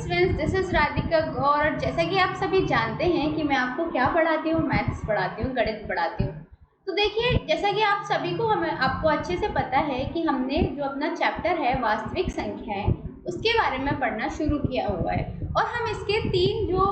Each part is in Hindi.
स्टूडेंट्स, दिस इज राधिका गौर। और जैसा कि आप सभी जानते हैं कि मैं आपको क्या पढ़ाती हूँ, मैथ्स पढ़ाती हूँ, गणित पढ़ाती हूँ। तो देखिए, जैसा कि आप सभी को आपको अच्छे से पता है कि हमने जो अपना चैप्टर है वास्तविक संख्याएं, उसके बारे में पढ़ना शुरू किया हुआ है और हम इसके 3 जो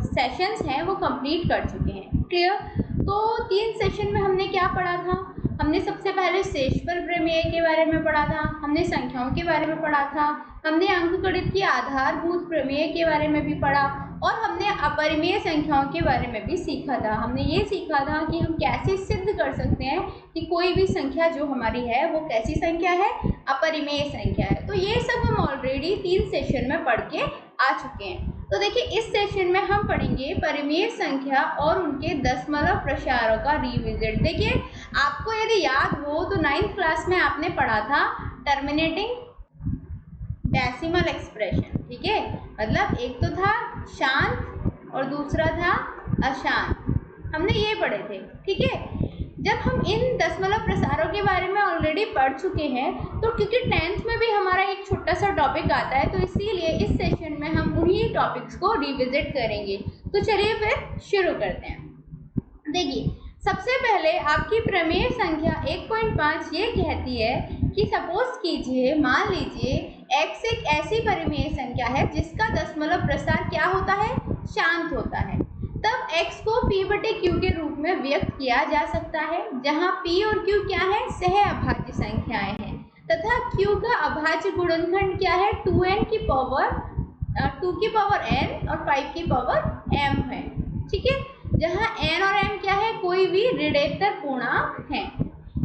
सेशंस हैं वो कंप्लीट कर चुके हैं। क्लियर? तो 3 सेशन में हमने क्या पढ़ा था? हमने सबसे पहले शेषफल प्रमेय के बारे में पढ़ा था, हमने संख्याओं के बारे में पढ़ा था, हमने अंकगणित की आधारभूत प्रमेय के बारे में भी पढ़ा और हमने अपरिमेय संख्याओं के बारे में भी सीखा था। हमने ये सीखा था कि हम कैसे सिद्ध कर सकते हैं कि कोई भी संख्या जो हमारी है वो कैसी संख्या है, अपरिमेय संख्या है। तो ये सब हम ऑलरेडी 3 सेशन में पढ़ के आ चुके हैं। तो देखिए, इस सेशन में हम पढ़ेंगे परिमेय संख्या और उनके दशमलव प्रसारों का रिविजिट। देखिए, आपको यदि याद हो तो 9th क्लास में आपने पढ़ा था टर्मिनेटिंग डेसिमल एक्सप्रेशन। ठीक है, मतलब एक तो था शांत और दूसरा था अशांत, हमने ये पढ़े थे। ठीक है, जब हम इन दशमलव प्रसारों के बारे में ऑलरेडी पढ़ चुके हैं तो क्योंकि 10th में भी हमारा एक छोटा सा टॉपिक आता है, तो इसीलिए इस सेशन में हम उन्हीं टॉपिक्स को रिविजिट करेंगे। तो चलिए फिर शुरू करते हैं। देखिए, सबसे पहले आपकी प्रमेय संख्या 1.5 ये कहती है कि सपोज कीजिए, मान लीजिए x एक ऐसी परिमेय संख्या है जिसका दशमलव प्रसार क्या होता है, शांत होता है। तब x को p/q के रूप में व्यक्त किया जा सकता है, जहां p और q क्या है, सह अभाज्य संख्याएं हैं तथा q का अभाज्य गुणनखंड क्या है, 2n की पावर 2 की पावर n और 5 की पावर m है। ठीक है, जहां n और m क्या है, कोई भी ऋणेतर पूर्णांक है।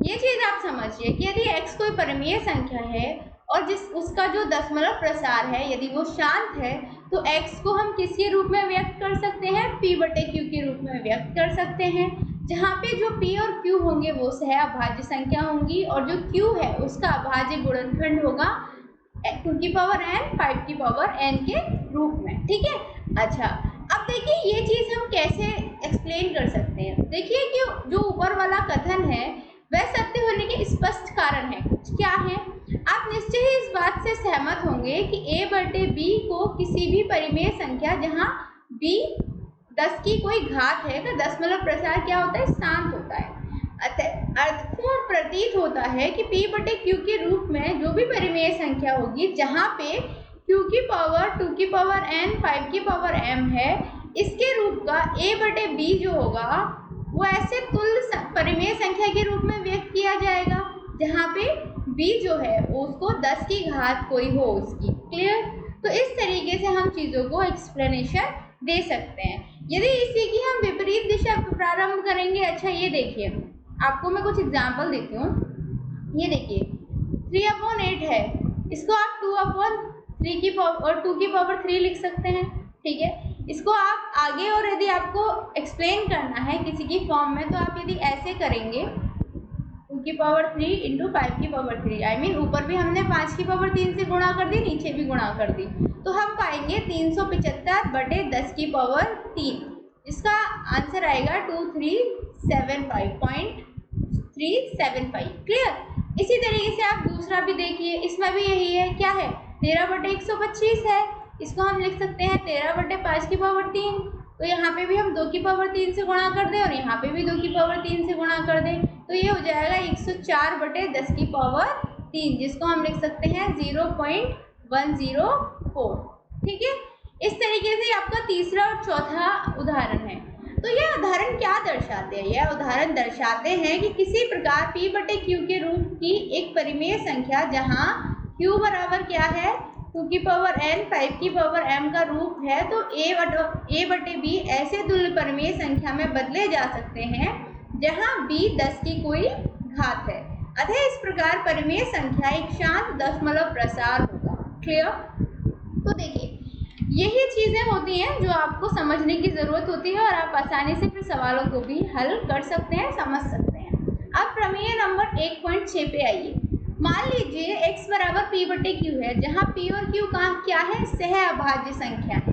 ये चीज आप समझिए कि यदि x कोई परिमेय संख्या है और उसका जो दशमलव प्रसार है यदि वो शांत है, तो x को हम किसके रूप में व्यक्त कर सकते हैं, p/q के रूप में व्यक्त कर सकते हैं, जहाँ पे जो p और q होंगे वो सह अभाज्य संख्या होंगी और जो q है उसका अभाज्य गुणनखंड होगा 2 की पावर n 5 की पावर n के रूप में। ठीक है, अच्छा, अब देखिए ये चीज हम कैसे एक्सप्लेन कर सकते हैं। देखिए कि जो ऊपर वाला कथन है वह सत्य होने के स्पष्ट कारण है। क्या है? आप निश्चय ही इस बात से सहमत होंगे कि a/b को किसी भी परिमेय संख्या जहां b 10 की कोई घात है का दशमलव प्रसार क्या होता है, शांत होता है। अर्थपूर्ण प्रतीत होता है कि p/q के रूप में जो भी परिमेय संख्या होगी जहां पे q की पावर 2 की पावर n 5 की पावर m है, इसके रूप का a/b जो होगा वो ऐसे तुल्य परिमेय संख्या के रूप में व्यक्त किया जाएगा जहाँ पे b जो है उसको 10 की घात कोई हो उसकी। क्लियर? तो इस तरीके से हम चीजों को एक्सप्लेनेशन दे सकते हैं। यदि इसी की हम विपरीत दिशा प्रारंभ करेंगे, अच्छा ये देखिए, आपको मैं कुछ एग्जाम्पल देती हूँ। ये देखिए 3/8 है, इसको आप 2/3 की पावर 2 की पावर 3 लिख सकते हैं। ठीक है, इसको आप आगे और यदि आपको एक्सप्लेन करना है किसी की फॉर्म में, तो आप यदि ऐसे करेंगे 2 की पावर 3 इंटू 5 की पावर 3, आई मीन ऊपर भी हमने 5 की पावर 3 से गुणा कर दी, नीचे भी गुणा कर दी, तो हम पाएंगे 375/10 की पावर 3। इसका आंसर आएगा 2375.375। क्लियर? इसी तरीके से आप दूसरा भी देखिए, इसमें भी यही है, क्या है, 13/125 है, इसको हम लिख सकते हैं 13/5 की पावर 3। तो यहाँ पे भी हम 2 की पावर 3 से गुणा कर दें और यहाँ पे भी 2 की पावर 3 से गुणा कर दें, तो ये हो जाएगा 104/10 की पावर 3, जिसको हम लिख सकते हैं 0.104। ठीक है, इस तरीके से आपका तीसरा और चौथा उदाहरण है। तो यह उदाहरण क्या दर्शाते हैं? यह उदाहरण दर्शाते हैं कि किसी प्रकार p/q के रूप की एक परिमेय संख्या जहाँ q बराबर क्या है, 2 की पावर n 5 की पावर m का रूप है, तो a/b ऐसे तुल्य परिमेय संख्या में बदले जा सकते हैं जहां b 10 की कोई घात है। अतः इस प्रकार परिमेय संख्या एक शांत दशमलव प्रसार होगा। क्लियर? तो देखिए, यही चीजें होती हैं जो आपको समझने की जरूरत होती है और आप आसानी से फिर सवालों को भी हल कर सकते हैं, समझ सकते हैं। अब प्रमेय नंबर 1.6 पे आइए। मान लीजिए x बराबर p/q है, जहां p और q का क्या है, सह अभाज्य संख्या है।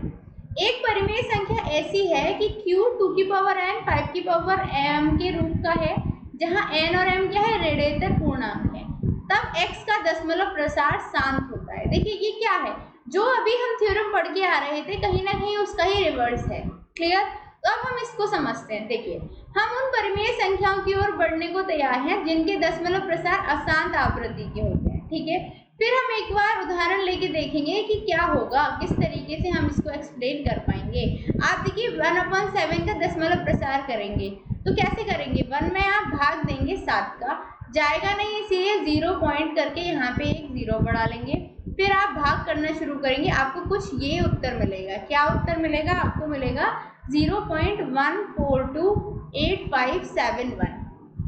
एक परिमेय संख्या ऐसी है कि q 2 की पावर n 5 की पावर m के रूप का है, जहां n और m क्या है, ऋणेतर पूर्णांक है। तब x का दशमलव प्रसार शांत होता है। देखिए ये क्या है, जो अभी हम थ्योरम पढ़ के आ रहे थे कहीं ना कहीं उसका ही रिवर्स है। क्लियर? तो अब हम इसको समझते हैं। देखिए, हम उन परिमेय संख्याओं की ओर बढ़ने को तैयार हैं जिनके दशमलव प्रसार अशांत आवृत्ति के होते हैं। ठीक है, फिर हम एक बार उदाहरण लेके देखेंगे कि क्या होगा, किस तरीके से हम इसको एक्सप्लेन कर पाएंगे। आप देखिए 1/7 का दशमलव प्रसार करेंगे तो कैसे करेंगे, 1 में आप भाग देंगे 7 का, जाएगा नहीं इसीलिए 0 पॉइंट करके यहाँ पे एक 0 बढ़ा लेंगे, फिर आप भाग करना शुरू करेंगे, आपको कुछ ये उत्तर मिलेगा। क्या उत्तर मिलेगा? आपको मिलेगा 0.1428571,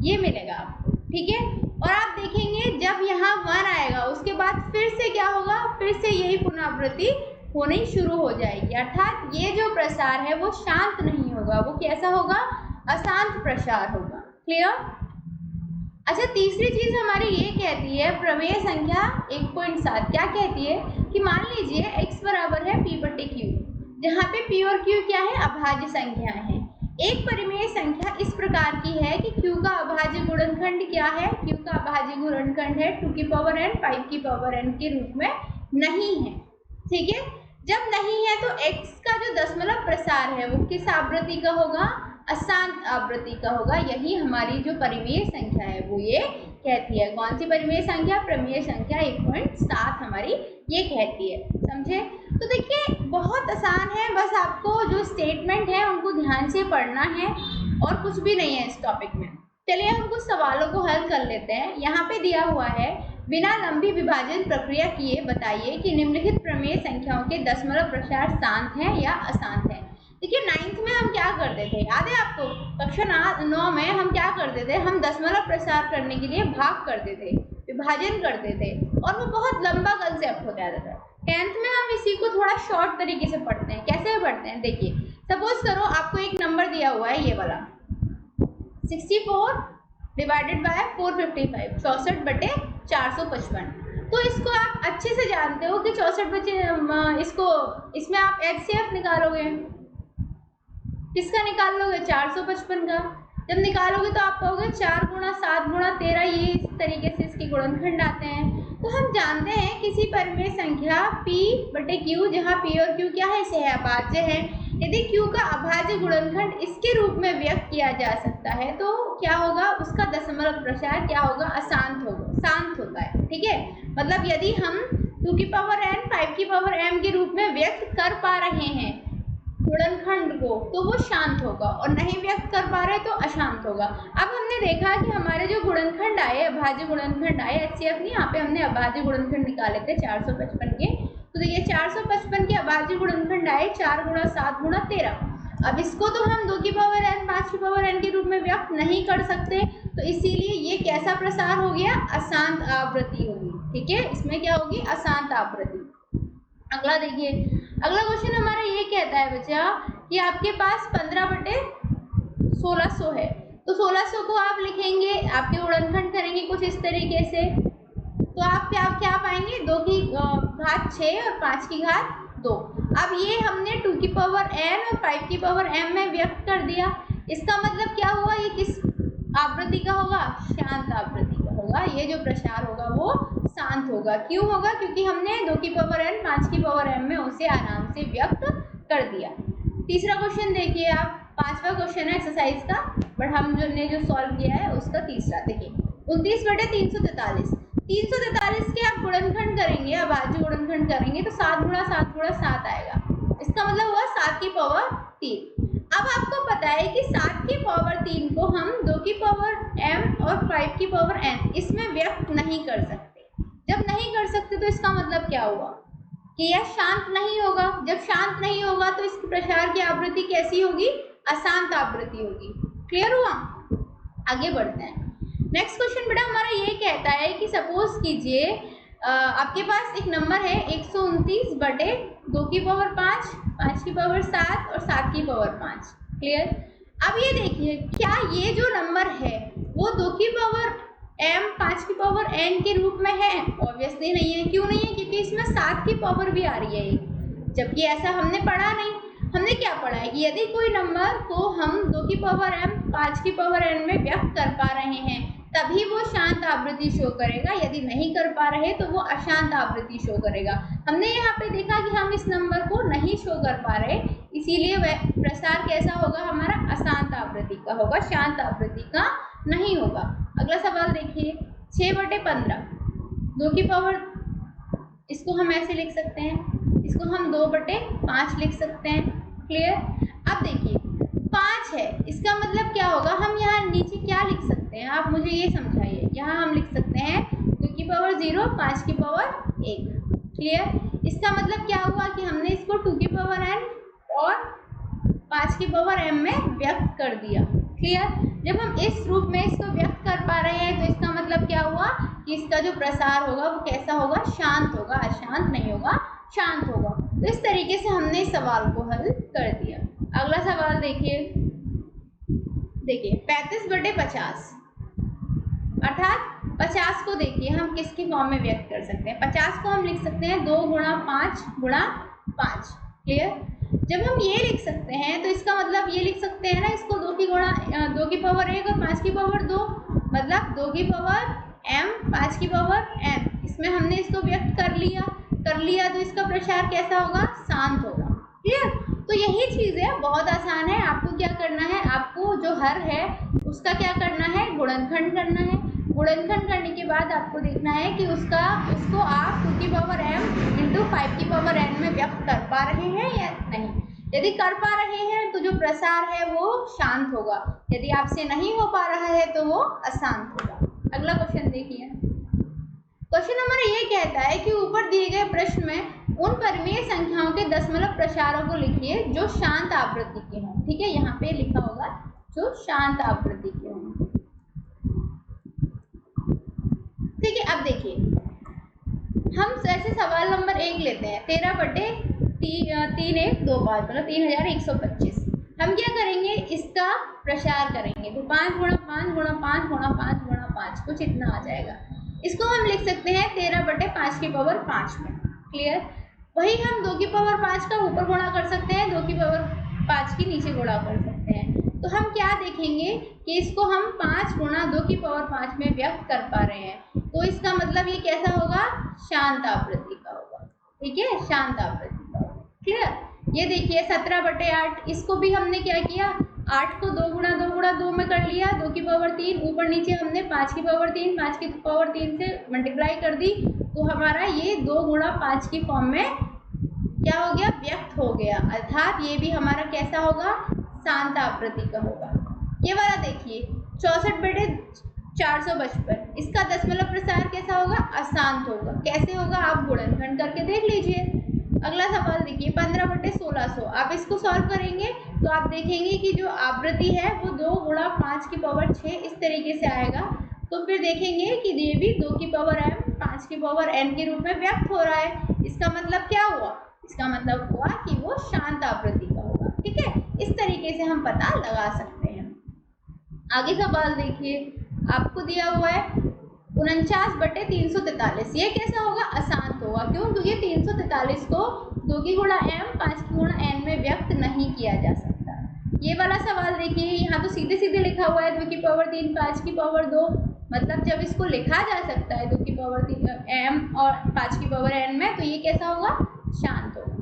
ये मिलेगा आपको। ठीक है, और आप देखेंगे जब यहाँ 1 आएगा उसके बाद फिर से क्या होगा, फिर से यही पुनरावृत्ति होनी शुरू हो जाएगी, अर्थात ये जो प्रसार है वो शांत नहीं होगा, वो कैसा होगा? अशांत प्रसार होगा। क्लियर? अच्छा, तीसरी चीज हमारी ये कहती है प्रमेय संख्या 1.7 क्या कहती है कि मान लीजिए x बराबर है p/q, जहाँ पे p और q क्या है? अभाज्य संख्याएं हैं। एक परिमेय संख्या इस प्रकार की है कि q का अभाज्य गुणनखंड क्या है? q का अभाज्य गुणनखंड है 2n 5n के रूप में नहीं है। ठीक है, जब नहीं है तो x का जो दशमलव प्रसार है वो किस आवृत्ति का होगा? अशांत आवृत्ति का होगा। यही हमारी जो परिमेय संख्या है वो ये कहती है। कौन सी परिमेय संख्या? प्रमेय संख्या 1.7 हमारी ये कहती है। समझे? तो देखिए बहुत आसान है, बस आपको जो स्टेटमेंट है उनको ध्यान से पढ़ना है और कुछ भी नहीं है इस टॉपिक में। चलिए हम कुछ सवालों को हल कर लेते हैं। यहाँ पे दिया हुआ है, बिना लंबी विभाजन प्रक्रिया किए बताइए कि निम्नलिखित प्रमेय संख्याओं के दशमलव प्रसार शांत है या अशांत है। देखिए 9th में हम क्या करते थे, याद है आपको? कक्षा 9 में हम क्या करते थे, हम दशमलव प्रसार करने के लिए भाग करते थे, विभाजन करते थे, और वो बहुत लंबा कंसेप्ट हो जाता था। 10th में हम इसी को थोड़ा शॉर्ट तरीके से पढ़ते हैं। कैसे पढ़ते हैं? देखिए, सपोज करो आपको एक नंबर दिया हुआ है, ये वाला 64 डिवाइडेड बाय 455, 64/455। तो इसको आप अच्छे से जानते हो कि 64 इसमें आप HCF निकालोगे, किसका निकाल लोगे? 455 का। जब निकालोगे तो आप कहोगे 4 गुणा 7 गुणा 13, ये इस तरीके से इसके गुणनखंड आते हैं। तो हम जानते हैं किसी परिमेय संख्या p/q, जहाँ p और q क्या है? से अभाज्य है। यदि q का अभाज्य गुणनखंड इसके रूप में व्यक्त किया जा सकता है तो क्या होगा? उसका दशमलव प्रसार क्या होगा? अशांत होगा, शांत होता है। ठीक है, मतलब यदि हम 2n 5m के रूप में व्यक्त कर पा रहे हैं गुणनखंड को तो वो शांत होगा, और नहीं व्यक्त कर पा रहे तो अशांत होगा। अब हमने देखा कि हमारे जो गुणनखंड आए, अभाज्य गुणनखंड आए, HCF नहीं, यहाँ पे हमने अभाज्य गुणनखंड निकाले थे 455 के। तो देखिए 455 के अभाज्य गुणनखंड आए 4 गुणा 7 गुणा 13। अब इसको तो हम 2n 5n के रूप में व्यक्त नहीं कर सकते, तो इसीलिए ये कैसा प्रसार हो गया? अशांत आवृत्ति होगी। ठीक है, इसमें क्या होगी? अशांत आवृत्ति। अगला देखिए, अगला क्वेश्चन हमारा ये कहता है बच्चा कि आपके पास 15/1600 है, तो 1600 को आप लिखेंगे, आपके गुणनखंड करेंगे कुछ इस तरीके से, तो आप क्या पाएंगे? 2 की घात 6 और 5 की घात 2। अब ये हमने 2n और 5m में व्यक्त कर दिया। इसका मतलब क्या हुआ? ये किस आवृत्ति का होगा? शांत आवृत्ति का होगा। ये जो प्रसार होगा वो शांत होगा। क्यों होगा? क्योंकि हमने 2n 5m में उसे आराम से व्यक्त कर दिया। तीसरा क्वेश्चन देखिए आप, 5वां क्वेश्चन है एक्सरसाइज का, बट हमने जो सॉल्व किया है उसका तीसरा। देखिए 29/343, 343 के आप गुणनखंड करेंगे, अभाज्य गुणनखंड करेंगे तो 7 गुणा 7 गुणा 7 आएगा। इसका मतलब हुआ 7 की पावर 3। अब आपको पता है कि 7 की पावर 3 को हम 2m और 5n इसमें व्यक्त नहीं कर सकते। जब नहीं कर सकते तो इसका मतलब क्या हुआ? कि यह शांत नहीं होगा। जब शांत नहीं होगा तो इसकी प्रसार की आवृत्ति कैसी होगी? अशांत आवृत्ति होगी। क्लियर हुआ? आगे बढ़ते हैं। नेक्स्ट क्वेश्चन बेटा हमारा ये कहता है कि सपोज कीजिए आपके पास एक नंबर है 129/2n, 5n, 7 और 7n। क्लियर? अब ये देखिए, क्या ये जो नंबर है वो 2n, 5n के रूप में है? ऑब्वियसली नहीं है। क्यों नहीं है? क्योंकि इसमें 7 की पावर भी आ रही है, जबकि ऐसा हमने पढ़ा नहीं। हमने क्या पढ़ा है कि यदि कोई नंबर को हम 2n, 5n में व्यक्त कर पा रहे हैं तभी वो शांत आवृत्ति शो करेगा, यदि नहीं कर पा रहे तो वो अशांत आवृत्ति शो करेगा। हमने यहाँ पे देखा कि हम इस नंबर को नहीं शो कर पा रहे, इसीलिए वह प्रसार कैसा होगा, हमारा अशांत आवृत्ति का होगा, शांत आवृत्ति का नहीं होगा। अगला सवाल देखिए, 6/15, 2 की पावर, इसको हम ऐसे लिख सकते हैं, इसको हम 2/5 लिख सकते हैं। क्लियर। अब देखिए 5 है, इसका मतलब क्या होगा, हम यहाँ नीचे क्या लिख सकते हैं, आप मुझे ये समझाइए। यहाँ हम लिख सकते हैं 2 की पावर 0, 5 की पावर 1। क्लियर। इसका मतलब क्या हुआ कि हमने इसको 2 की पावर n और 5 की पावर m में व्यक्त कर दिया। क्लियर। जब हम इस रूप में इसको व्यक्त कर पा रहे हैं तो इसका मतलब क्या हुआ कि इसका जो प्रसार होगा वो कैसा होगा, शांत होगा, अशांत नहीं होगा, शांत होगा। तो इस तरीके से हमने इस सवाल को हल कर दिया। अगला सवाल देखिए, 35/50, अर्थात 50 को देखिए हम किसके फॉर्म में व्यक्त कर सकते हैं। 50 को हम लिख सकते हैं 2 × 5 × 5। क्लियर। जब हम ये लिख सकते हैं तो इसका मतलब ये लिख सकते हैं ना, इसको 2 की पावर 1 और 5 की पावर 2, मतलब 2 की पावर m, 5 की पावर n, इसमें हमने इसको व्यक्त कर लिया तो इसका प्रसार कैसा होगा, शांत होगा। क्लियर। तो यही चीज़ है, बहुत आसान है। आपको क्या करना है, आपको जो हर है उसका क्या करना है, गुणनखंड करना है। गुणनखंड करने के बाद आपको देखना है कि उसको आप 2 की पावर m × 5 की पावर n में व्यक्त कर पा रहे हैं या नहीं। यदि कर पा रहे हैं तो जो प्रसार है वो शांत होगा, यदि आपसे नहीं हो पा रहा है तो वो अशांत होगा। अगला क्वेश्चन देखिए, क्वेश्चन नंबर ये कहता है कि ऊपर दिए गए प्रश्न में उन परिमेय संख्याओं के दशमलव प्रसारों को लिखिए जो शांत आवृत्ति के हों। ठीक है, यहाँ पे लिखा होगा जो शांत आवृत्ति के हों। ठीक है। अब देखिए हम ऐसे सवाल नंबर 1 लेते हैं, 13/3125, मतलब 3125। हम क्या करेंगे, इसका प्रसार करेंगे तो 5 × 5 × 5 × 5 × 5 कुछ इतना आ जाएगा। इसको हम लिख सकते हैं 13/5 की पावर 5 में। क्लियर। वही हम 2 की पावर 5 का ऊपर गुणा कर सकते हैं, 2 की पावर 5 की नीचे गुणा कर सकते हैं। तो हम क्या देखेंगे कि इसको हम 5 × 2 की पावर 5 में व्यक्त कर पा रहे हैं, तो इसका मतलब ये कैसा होगा, शांत आवृत्ति का होगा। ठीक है, शांत आवृत्ति का होगा। क्लियर। ये देखिए 17/8, इसको भी हमने क्या किया, 8 को 2 × 2 में कर लिया, 2 की पावर 3, ऊपर नीचे हमने 5 की पावर 3, 5 की पावर 3 से मल्टीप्लाई कर दी, तो हमारा ये 2 × 5 की फॉर्म में क्या हो गया, व्यक्त हो गया, अर्थात ये भी हमारा कैसा होगा, शांत आवृत्ति का होगा। ये वाला देखिए 64/455, इसका दशमलव प्रसार कैसा होगा, अशांत होगा। कैसे होगा, आप गुणनखंड करके देख लीजिए। अगला सवाल देखिए 15/1600, आप इसको सॉल्व करेंगे तो आप देखेंगे कि जो आवृत्ति है वो 2 × 5 की पावर 6 इस तरीके से आएगा। तो फिर देखेंगे कि ये भी 2 की पावर m, 5 की पावर n के रूप में व्यक्त हो रहा है। इसका मतलब क्या हुआ, इसका मतलब हुआ कि वो शांत आवृत्ति का होगा। ठीक है, इस तरीके से हम पता लगा सकते हैं। आगे सवाल देखिए, आपको दिया हुआ है 49/343, ये कैसा होगा, अशांत होगा। क्यों, क्योंकि 343 को 2 की गुणा m, 5 की गुणा n में व्यक्त नहीं किया जा सकता। ये वाला सवाल देखिए, यहाँ तो सीधे सीधे लिखा हुआ है 2 की पावर 3, 5 की पावर 2, मतलब जब इसको लिखा जा सकता है 2 की पावर 3 m और 5 की पावर n में, तो ये कैसा होगा, शांत होगा।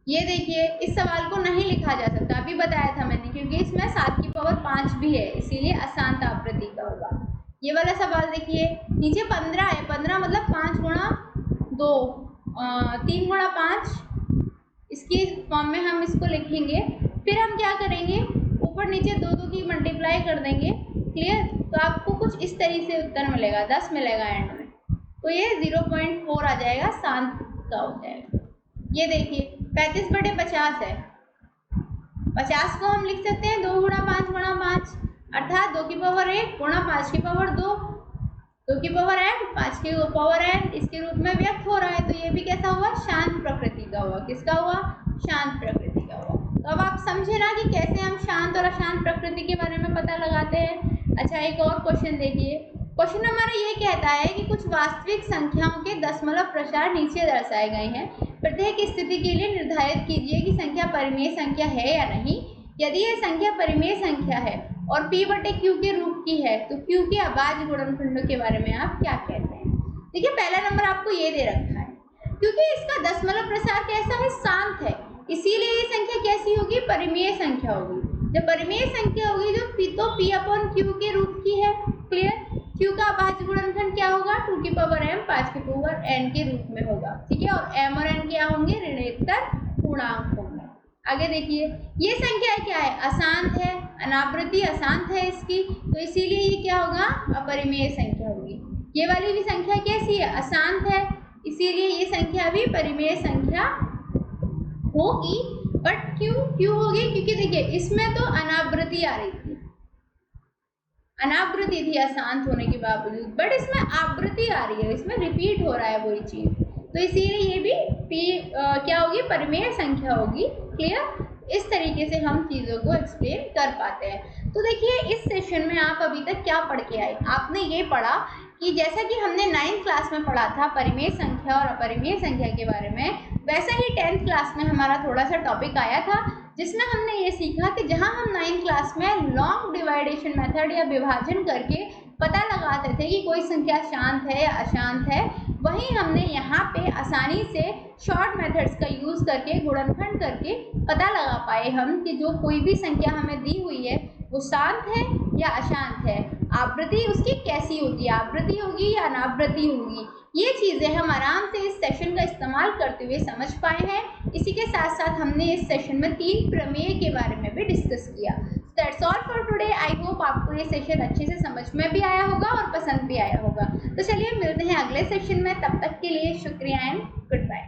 ये देखिए इस सवाल को नहीं लिखा जा सकता, अभी बताया था मैंने, क्योंकि इसमें 7 की पावर 5 भी है, इसीलिए अशांत आवृत्ति का होगा। ये वाला सवाल देखिए, नीचे 15 है, 15 मतलब 5 × 2, 3 × 5, इसकी फॉर्म में हम इसको लिखेंगे। फिर हम क्या करेंगे, ऊपर नीचे 2 की मल्टीप्लाई कर देंगे। क्लियर। तो आपको कुछ इस तरीके से उत्तर मिलेगा, 10 मिलेगा एंड में, तो ये 0.4 आ जाएगा, शांत का हो जाएगा। ये देखिए 35/50 है, 50 को हम लिख सकते हैं 2 × 5 × 5, अर्थात 2 की पावर 1 × 5 की पावर 2, 2 की पावर n, 5 की पावर n इसके रूप में व्यक्त हो रहा है। तो ये भी कैसा हुआ, शांत प्रकृति का हुआ। किसका हुआ, शांत प्रकृति का हुआ। तो अब आप समझे ना कि कैसे हम शांत और अशांत प्रकृति के बारे में पता लगाते हैं। अच्छा, एक और क्वेश्चन देखिए, क्वेश्चन नंबर ये कहता है कि कुछ वास्तविक संख्याओं के दशमलव प्रसार नीचे दर्शाए गए हैं। प्रत्येक स्थिति के लिए निर्धारित कीजिए कि संख्या परिमेय संख्या है या नहीं। यदि यह संख्या परिमेय संख्या है और P बटे Q के रूप की है, तो Q के अभाज्य गुणनखंडों के बारे में आप क्या कहते हैं? देखिए पहला नंबर आपको ये दे रखा है, क्योंकि इसका दशमलव प्रसार कैसा है, शांत है, इसीलिए ये संख्या कैसी होगी, परिमेय संख्या होगी। जब परिमेय संख्या होगी जो तो P अपॉन Q के रूप की है। क्लियर? Q का अभाज्य गुणनखंड क्या होगा, 2 की पावर m 5 की पावर n के रूप में होगा। ठीक है, और m और n क्या होंगे, ऋणोत्तर पूर्णांक होंगे। आगे देखिए, ये संख्या क्या है, अशांत है, अनावृत्ति अशांत है इसकी, तो इसीलिए ये क्या होगा, अपरिमेय संख्या होगी। ये वाली भी संख्या कैसी है, अशांत है, इसीलिए ये संख्या भी परिमेय संख्या होगी। बट क्यों होगी, क्योंकि देखिए इसमें तो अनावृत्ति आ रही थी, अनावृत्ति थी अशांत होने के बावजूद, बट इसमें आवृत्ति आ रही है, इसमें रिपीट हो रहा है वही चीज, तो इसीलिए ये भी क्या होगी, परिमेय संख्या होगी। क्लियर? इस तरीके से हम चीज़ों को एक्सप्लेन कर पाते हैं। तो देखिए इस सेशन में आप अभी तक क्या पढ़ के आए, आपने ये पढ़ा कि जैसा कि हमने 9th क्लास में पढ़ा था परिमेय संख्या और अपरिमेय संख्या के बारे में, वैसा ही 10th क्लास में हमारा थोड़ा सा टॉपिक आया था, जिसमें हमने ये सीखा कि जहां हम 9th क्लास में लॉन्ग डिवाइडेशन मेथड या विभाजन करके पता लगाते थे कि कोई संख्या शांत है या अशांत है, वहीं हमने यहाँ पे आसानी से शॉर्ट मेथड्स का यूज़ करके गुणनखंड करके पता लगा पाए हम कि जो कोई भी संख्या हमें दी हुई है वो शांत है या अशांत है, आवृत्ति उसकी कैसी होगी, आवृत्ति होगी या अनावृत्ति होगी। ये चीज़ें हम आराम से इस सेशन का इस्तेमाल करते हुए समझ पाए हैं। इसी के साथ साथ हमने इस सेशन में 3 प्रमेय के बारे में भी डिस्कस किया। That's all for today. I hope आपको ये सेशन अच्छे से समझ में भी आया होगा और पसंद भी आया होगा। तो चलिए मिलते हैं अगले सेशन में, तब तक के लिए शुक्रिया एंड गुड बाय।